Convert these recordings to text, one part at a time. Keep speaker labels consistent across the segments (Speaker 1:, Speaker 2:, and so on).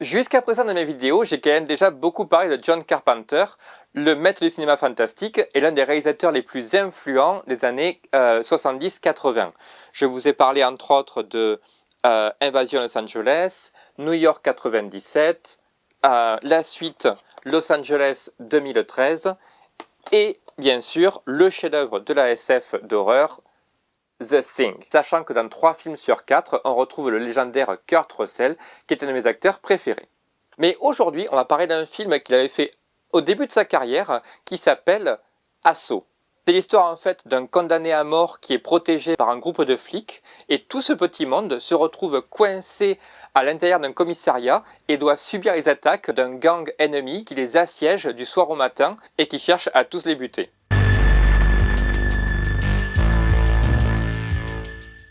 Speaker 1: Jusqu'à présent dans mes vidéos, j'ai quand même déjà beaucoup parlé de John Carpenter, le maître du cinéma fantastique et l'un des réalisateurs les plus influents des années 70-80. Je vous ai parlé entre autres de Invasion Los Angeles, New York 97, la suite Los Angeles 2013 et bien sûr le chef-d'œuvre de la SF d'horreur The Thing, sachant que dans 3 films sur 4, on retrouve le légendaire Kurt Russell, qui est un de mes acteurs préférés. Mais aujourd'hui, on va parler d'un film qu'il avait fait au début de sa carrière, qui s'appelle Assaut. C'est l'histoire en fait d'un condamné à mort qui est protégé par un groupe de flics, et tout ce petit monde se retrouve coincé à l'intérieur d'un commissariat et doit subir les attaques d'un gang ennemi qui les assiège du soir au matin et qui cherche à tous les buter.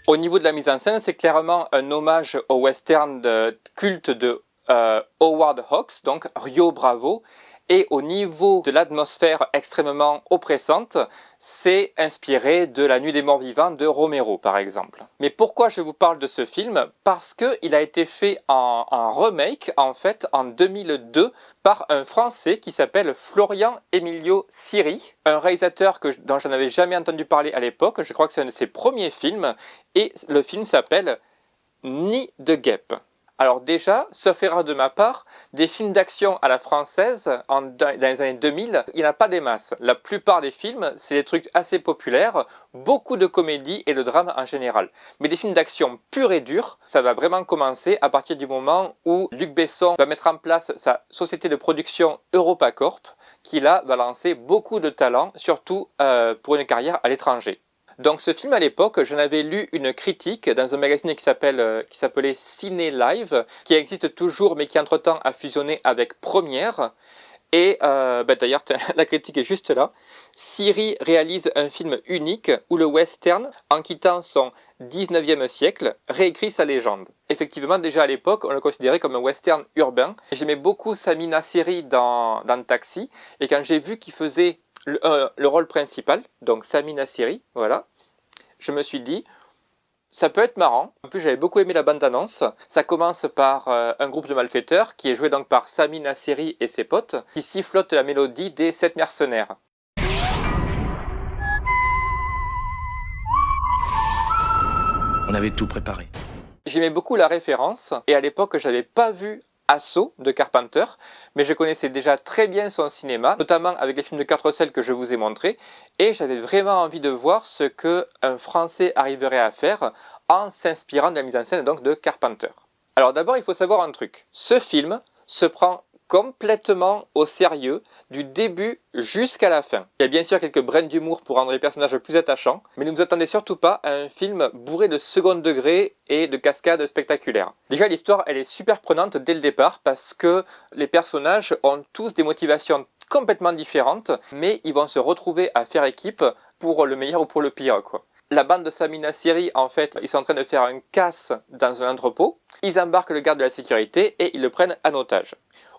Speaker 1: Au niveau de la mise en scène, c'est clairement un hommage au western culte de Howard Hawks, donc Rio Bravo. Et au niveau de l'atmosphère extrêmement oppressante, c'est inspiré de La Nuit des Morts Vivants de Romero, par exemple. Mais pourquoi je vous parle de ce film? Parce qu'il a été fait en remake, en fait, en 2002, par un Français qui s'appelle Florian Emilio Siri, un réalisateur dont je n'avais jamais entendu parler à l'époque. Je crois que c'est un de ses premiers films, et le film s'appelle Nid de guêpe. Alors déjà, sauf erreur de ma part, des films d'action à la française dans les années 2000, il n'y en a pas des masses. La plupart des films, c'est des trucs assez populaires, beaucoup de comédie et de drame en général. Mais des films d'action purs et durs, ça va vraiment commencer à partir du moment où Luc Besson va mettre en place sa société de production EuropaCorp, qui là va lancer beaucoup de talents, surtout pour une carrière à l'étranger. Donc ce film à l'époque, j'en avais lu une critique dans un magazine qui s'appelait Ciné Live, qui existe toujours mais qui entre-temps a fusionné avec Première. Et d'ailleurs la critique est juste là. Siri réalise un film unique où le western, en quittant son 19e siècle, réécrit sa légende. Effectivement, déjà à l'époque, on le considérait comme un western urbain. J'aimais beaucoup Sami Nasseri dans Taxi, et quand j'ai vu qu'il faisait le rôle principal, donc Sami Nasseri, voilà, je me suis dit, ça peut être marrant. En plus, j'avais beaucoup aimé la bande-annonce. Ça commence par un groupe de malfaiteurs qui est joué donc par Sami Nasseri et ses potes, qui sifflotent la mélodie des 7 mercenaires.
Speaker 2: On avait tout préparé.
Speaker 1: J'aimais beaucoup la référence, et à l'époque, je n'avais pas vu Assaut de Carpenter, mais je connaissais déjà très bien son cinéma, notamment avec les films de Kurt Russell que je vous ai montrés, et j'avais vraiment envie de voir ce qu'un Français arriverait à faire en s'inspirant de la mise en scène donc de Carpenter. Alors d'abord, il faut savoir un truc. Ce film se prend complètement au sérieux du début jusqu'à la fin. Il y a bien sûr quelques brins d'humour pour rendre les personnages plus attachants, mais ne vous attendez surtout pas à un film bourré de second degré et de cascades spectaculaires. Déjà, l'histoire elle est super prenante dès le départ parce que les personnages ont tous des motivations complètement différentes, mais ils vont se retrouver à faire équipe pour le meilleur ou pour le pire, quoi. La bande de Sami Nasseri, en fait, ils sont en train de faire un casse dans un entrepôt, ils embarquent le garde de la sécurité et ils le prennent en otage.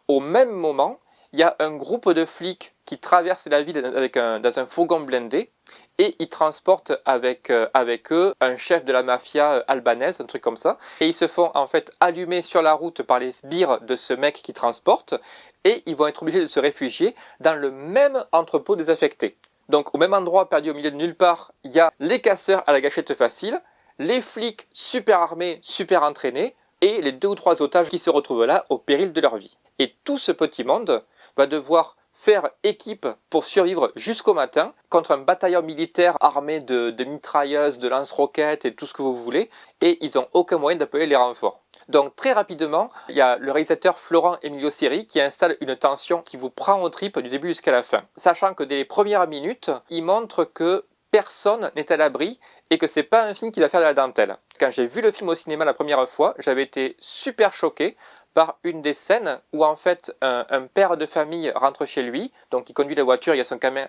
Speaker 1: Au même moment, il y a un groupe de flics qui traverse la ville dans un fourgon blindé et ils transportent avec eux un chef de la mafia albanaise, un truc comme ça. Et ils se font en fait allumer sur la route par les sbires de ce mec qui transporte et ils vont être obligés de se réfugier dans le même entrepôt désaffecté. Donc au même endroit, perdu au milieu de nulle part, il y a les casseurs à la gâchette facile, les flics super armés, super entraînés, et les 2 ou 3 otages qui se retrouvent là au péril de leur vie. Et tout ce petit monde va devoir faire équipe pour survivre jusqu'au matin contre un bataillon militaire armé de mitrailleuses, de lance-roquettes et tout ce que vous voulez, et ils n'ont aucun moyen d'appeler les renforts. Donc très rapidement, il y a le réalisateur Florian Emilio Siri qui installe une tension qui vous prend aux tripes du début jusqu'à la fin. Sachant que dès les premières minutes, il montre que personne n'est à l'abri et que c'est pas un film qui va faire de la dentelle. Quand j'ai vu le film au cinéma la première fois, j'avais été super choqué par une des scènes où en fait un père de famille rentre chez lui, donc il conduit la voiture, il y a son gamin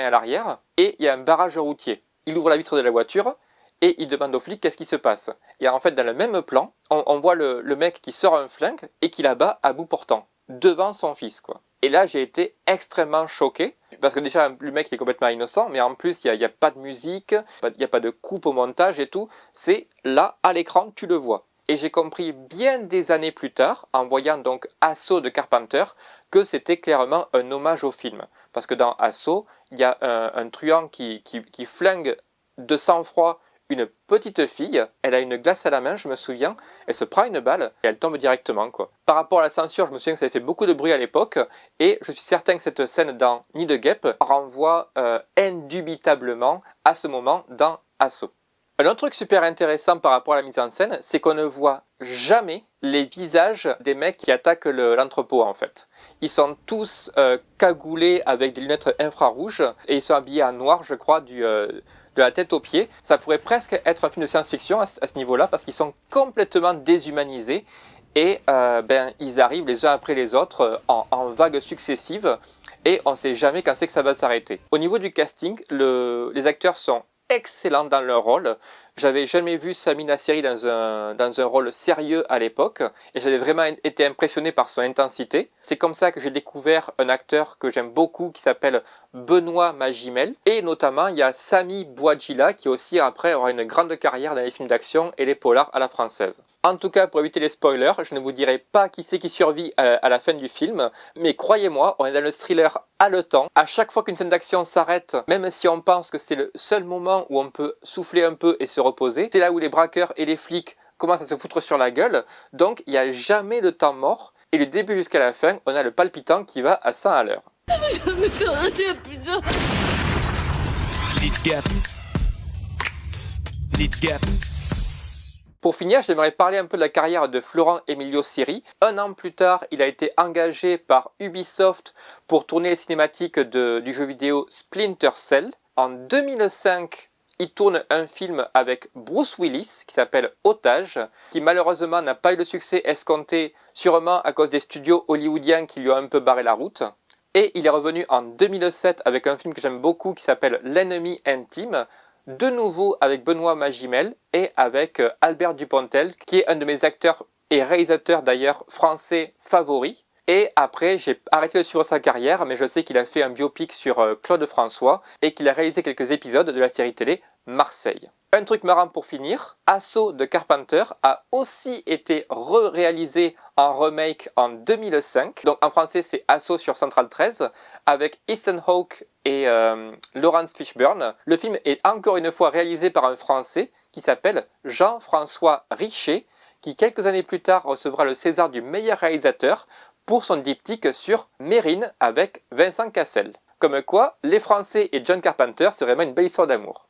Speaker 1: à l'arrière, et il y a un barrage routier. Il ouvre la vitre de la voiture et il demande aux flics qu'est-ce qui se passe. Et en fait dans le même plan, on voit le mec qui sort un flingue et qui l'abat à bout portant, devant son fils, quoi. Et là, j'ai été extrêmement choqué, parce que déjà, le mec il est complètement innocent, mais en plus, il n'y a pas de musique, il n'y a pas de coupe au montage et tout. C'est là, à l'écran, tu le vois. Et j'ai compris bien des années plus tard, en voyant donc Assaut de Carpenter, que c'était clairement un hommage au film. Parce que dans Assaut, il y a un truand qui flingue de sang-froid une petite fille, elle a une glace à la main, je me souviens, elle se prend une balle et elle tombe directement, quoi. Par rapport à la censure, je me souviens que ça avait fait beaucoup de bruit à l'époque, et je suis certain que cette scène dans Nid de guêpe renvoie indubitablement à ce moment dans Assaut. Un autre truc super intéressant par rapport à la mise en scène, c'est qu'on ne voit jamais les visages des mecs qui attaquent l'entrepôt en fait. Ils sont tous cagoulés avec des lunettes infrarouges et ils sont habillés en noir, je crois, de la tête aux pieds. Ça pourrait presque être un film de science-fiction à ce niveau-là parce qu'ils sont complètement déshumanisés et ils arrivent les uns après les autres en vagues successives et on ne sait jamais quand c'est que ça va s'arrêter. Au niveau du casting, les acteurs sont excellents dans leur rôle. J'avais jamais vu Sami Nasseri dans un rôle sérieux à l'époque et j'avais vraiment été impressionné par son intensité. C'est comme ça que j'ai découvert un acteur que j'aime beaucoup qui s'appelle Benoît Magimel et notamment il y a Sami Bouadjila qui aussi après aura une grande carrière dans les films d'action et les polars à la française. En tout cas, pour éviter les spoilers, je ne vous dirai pas qui c'est qui survit à la fin du film, mais croyez-moi, on est dans le thriller haletant. À chaque fois qu'une scène d'action s'arrête, même si on pense que c'est le seul moment où on peut souffler un peu et se reposer, c'est là où les braqueurs et les flics commencent à se foutre sur la gueule, donc il n'y a jamais de temps mort, et du début jusqu'à la fin, on a le palpitant qui va à 100 à l'heure. Pour finir, j'aimerais parler un peu de la carrière de Florent Emilio Siri. Un an plus tard, il a été engagé par Ubisoft pour tourner les cinématiques du jeu vidéo Splinter Cell. En 2005, il tourne un film avec Bruce Willis qui s'appelle Otage, qui malheureusement n'a pas eu le succès escompté, sûrement à cause des studios hollywoodiens qui lui ont un peu barré la route. Et il est revenu en 2007 avec un film que j'aime beaucoup qui s'appelle L'ennemi intime, de nouveau avec Benoît Magimel et avec Albert Dupontel, qui est un de mes acteurs et réalisateurs d'ailleurs français favoris. Et après, j'ai arrêté de suivre sa carrière, mais je sais qu'il a fait un biopic sur Claude François et qu'il a réalisé quelques épisodes de la série télé Marseille. Un truc marrant pour finir, Assaut de Carpenter a aussi été réalisé en remake en 2005. Donc en français, c'est Assaut sur Central 13 avec Ethan Hawke et Laurence Fishburne. Le film est encore une fois réalisé par un Français qui s'appelle Jean-François Richet, qui quelques années plus tard recevra le César du meilleur réalisateur pour son diptyque sur Mérine avec Vincent Cassel. Comme quoi, les Français et John Carpenter, c'est vraiment une belle histoire d'amour.